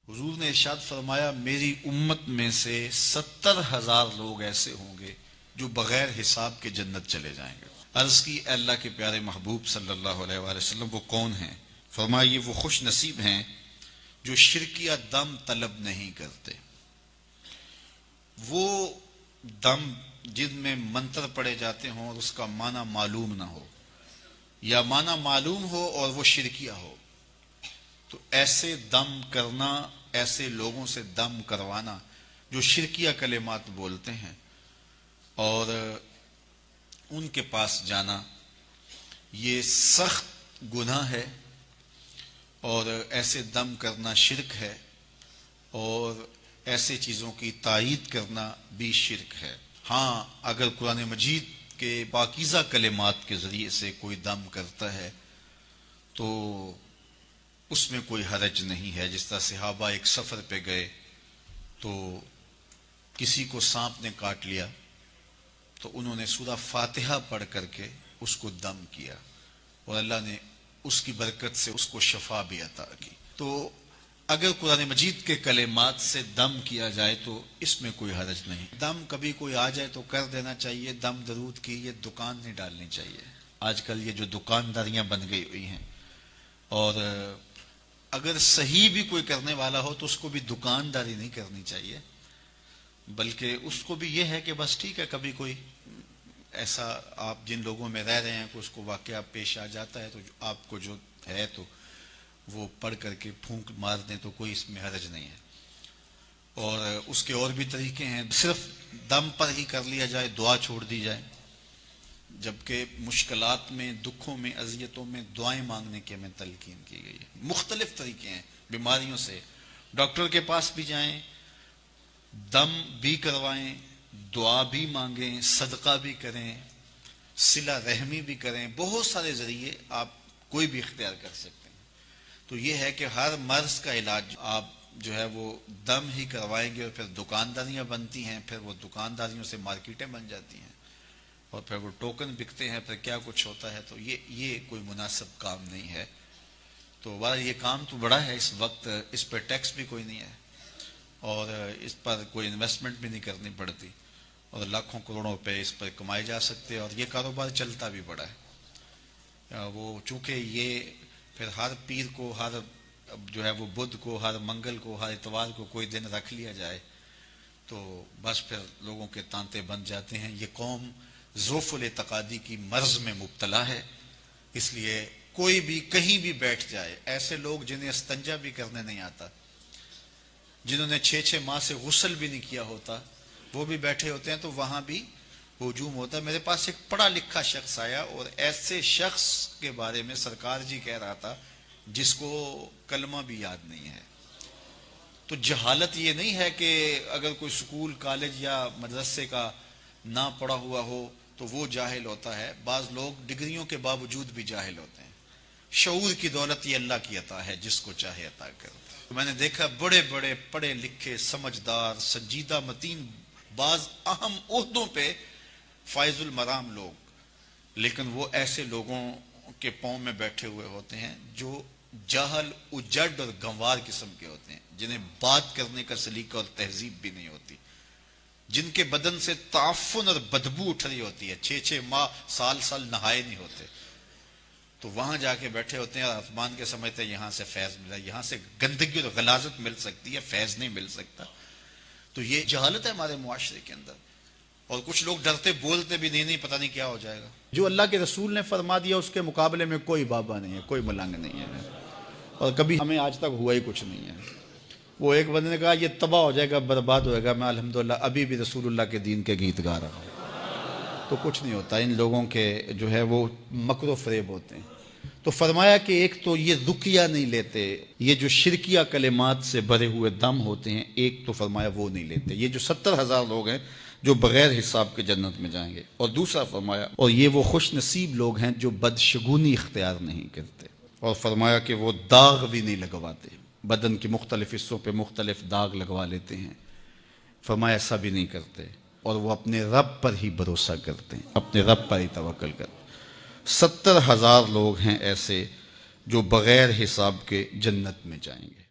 حضور نے ارشاد فرمایا میری امت میں سے 70,000 لوگ ایسے ہوں گے جو بغیر حساب کے جنت چلے جائیں گے۔ عرض کی اے اللہ کے پیارے محبوب صلی اللہ علیہ وآلہ وسلم وہ کون ہیں؟ فرمایا یہ وہ خوش نصیب ہیں جو شرکیہ دم طلب نہیں کرتے۔ وہ دم جن میں منتر پڑے جاتے ہوں اور اس کا معنی معلوم نہ ہو، یا معنی معلوم ہو اور وہ شرکیہ ہو، تو ایسے دم کرنا، ایسے لوگوں سے دم کروانا جو شرکیہ کلمات بولتے ہیں اور ان کے پاس جانا، یہ سخت گناہ ہے اور ایسے دم کرنا شرک ہے، اور ایسے چیزوں کی تائید کرنا بھی شرک ہے۔ ہاں، اگر قرآن مجید کے پاکیزہ کلمات کے ذریعے سے کوئی دم کرتا ہے تو اس میں کوئی حرج نہیں ہے۔ جس طرح صحابہ ایک سفر پہ گئے تو کسی کو سانپ نے کاٹ لیا تو انہوں نے سورہ فاتحہ پڑھ کر کے اس کو دم کیا اور اللہ نے اس کی برکت سے اس کو شفا بھی عطا کی۔ تو اگر قرآن مجید کے کلمات سے دم کیا جائے تو اس میں کوئی حرج نہیں۔ دم کبھی کوئی آ جائے تو کر دینا چاہیے، دم درود کی یہ دکان نہیں ڈالنی چاہیے۔ آج کل یہ جو دکانداریاں بن گئی ہوئی ہیں، اور اگر صحیح بھی کوئی کرنے والا ہو تو اس کو بھی دکانداری نہیں کرنی چاہیے، بلکہ اس کو بھی یہ ہے کہ بس ٹھیک ہے، کبھی کوئی ایسا آپ جن لوگوں میں رہ رہے ہیں کہ اس کو واقعہ پیش آ جاتا ہے تو آپ کو جو ہے تو وہ پڑھ کر کے پھونک مار دیں تو کوئی اس میں حرج نہیں ہے۔ اور اس کے اور بھی طریقے ہیں، صرف دم پر ہی کر لیا جائے، دعا چھوڑ دی جائے، جبکہ مشکلات میں، دکھوں میں، اذیتوں میں دعائیں مانگنے کی ہمیں تلقین کی گئی ہے۔ مختلف طریقے ہیں بیماریوں سے، ڈاکٹر کے پاس بھی جائیں، دم بھی کروائیں، دعا بھی مانگیں، صدقہ بھی کریں، صلہ رحمی بھی کریں، بہت سارے ذریعے آپ کوئی بھی اختیار کر سکتے ہیں۔ تو یہ ہے کہ ہر مرض کا علاج آپ جو ہے وہ دم ہی کروائیں گے، اور پھر دکانداریاں بنتی ہیں، پھر وہ دکانداریوں سے مارکیٹیں بن جاتی ہیں، اور پھر وہ ٹوکن بکتے ہیں، پھر کیا کچھ ہوتا ہے۔ تو یہ کوئی مناسب کام نہیں ہے۔ تو یہ کام تو بڑا ہے، اس وقت اس پہ ٹیکس بھی کوئی نہیں ہے اور اس پر کوئی انویسٹمنٹ بھی نہیں کرنی پڑتی، اور لاکھوں کروڑوں روپے اس پر کمائے جا سکتے ہیں، اور یہ کاروبار چلتا بھی بڑا ہے۔ وہ چونکہ یہ پھر ہر پیر کو، ہر جو ہے وہ بدھ کو، ہر منگل کو، ہر اتوار کو کوئی دن رکھ لیا جائے تو بس پھر لوگوں کے تانتے بن جاتے ہیں۔ یہ قوم ضعف الاعتقادی کی مرض میں مبتلا ہے، اس لیے کوئی بھی کہیں بھی بیٹھ جائے، ایسے لوگ جنہیں استنجا بھی کرنے نہیں آتا، جنہوں نے 6 ماہ سے غسل بھی نہیں کیا ہوتا، وہ بھی بیٹھے ہوتے ہیں تو وہاں بھی ہجوم ہوتا ہے۔ میرے پاس ایک پڑھا لکھا شخص آیا اور ایسے شخص کے بارے میں سرکار جی کہہ رہا تھا جس کو کلمہ بھی یاد نہیں ہے۔ تو جہالت یہ نہیں ہے کہ اگر کوئی سکول، کالج یا مدرسے کا نہ پڑھا ہوا ہو تو وہ جاہل ہوتا ہے۔ بعض لوگ ڈگریوں کے باوجود بھی جاہل ہوتے ہیں۔ شعور کی دولت یہ اللہ کی عطا ہے، جس کو چاہے عطا کرتا ہے۔ میں نے دیکھا بڑے بڑے پڑھے لکھے، سمجھدار، سنجیدہ متین، بعض اہم عہدوں پہ فائز المرام لوگ، لیکن وہ ایسے لوگوں کے پاؤں میں بیٹھے ہوئے ہوتے ہیں جو جاہل، اجڑ اور گنوار قسم کے ہوتے ہیں، جنہیں بات کرنے کا سلیقہ اور تہذیب بھی نہیں ہوتی، جن کے بدن سے تعفن اور بدبو اٹھ رہی ہوتی ہے، 6 ماہ، سال نہائے نہیں ہوتے، تو وہاں جا کے بیٹھے ہوتے ہیں اور آسمان کے سمجھتے ہیں یہاں سے فیض ملا، یہاں سے گندگی اور غلاظت مل سکتی ہے، فیض نہیں مل سکتا۔ تو یہ جہالت ہے ہمارے معاشرے کے اندر، اور کچھ لوگ ڈرتے بولتے بھی نہیں پتہ نہیں کیا ہو جائے گا۔ جو اللہ کے رسول نے فرما دیا اس کے مقابلے میں کوئی بابا نہیں ہے، کوئی ملنگ نہیں ہے، اور کبھی ہمیں آج تک ہوا ہی کچھ نہیں ہے۔ وہ ایک بندے نے کہا یہ تباہ ہو جائے گا، برباد ہو جائے گا، میں الحمدللہ ابھی بھی رسول اللہ کے دین کے گیت گا رہا ہوں۔ تو کچھ نہیں ہوتا، ان لوگوں کے جو ہے وہ مکر و فریب ہوتے ہیں۔ تو فرمایا کہ ایک تو یہ رقیہ نہیں لیتے، یہ جو شرکیہ کلمات سے بھرے ہوئے دم ہوتے ہیں، ایک تو فرمایا وہ نہیں لیتے، یہ جو 70,000 لوگ ہیں جو بغیر حساب کے جنت میں جائیں گے۔ اور دوسرا فرمایا اور یہ وہ خوش نصیب لوگ ہیں جو بدشگونی اختیار نہیں کرتے، اور فرمایا کہ وہ داغ بھی نہیں لگواتے، بدن کے مختلف حصوں پہ مختلف داغ لگوا لیتے ہیں، فرمایا ایسا بھی نہیں کرتے، اور وہ اپنے رب پر ہی بھروسہ کرتے ہیں، اپنے رب پر ہی توکل کرتے ہیں۔ 70,000 لوگ ہیں ایسے جو بغیر حساب کے جنت میں جائیں گے۔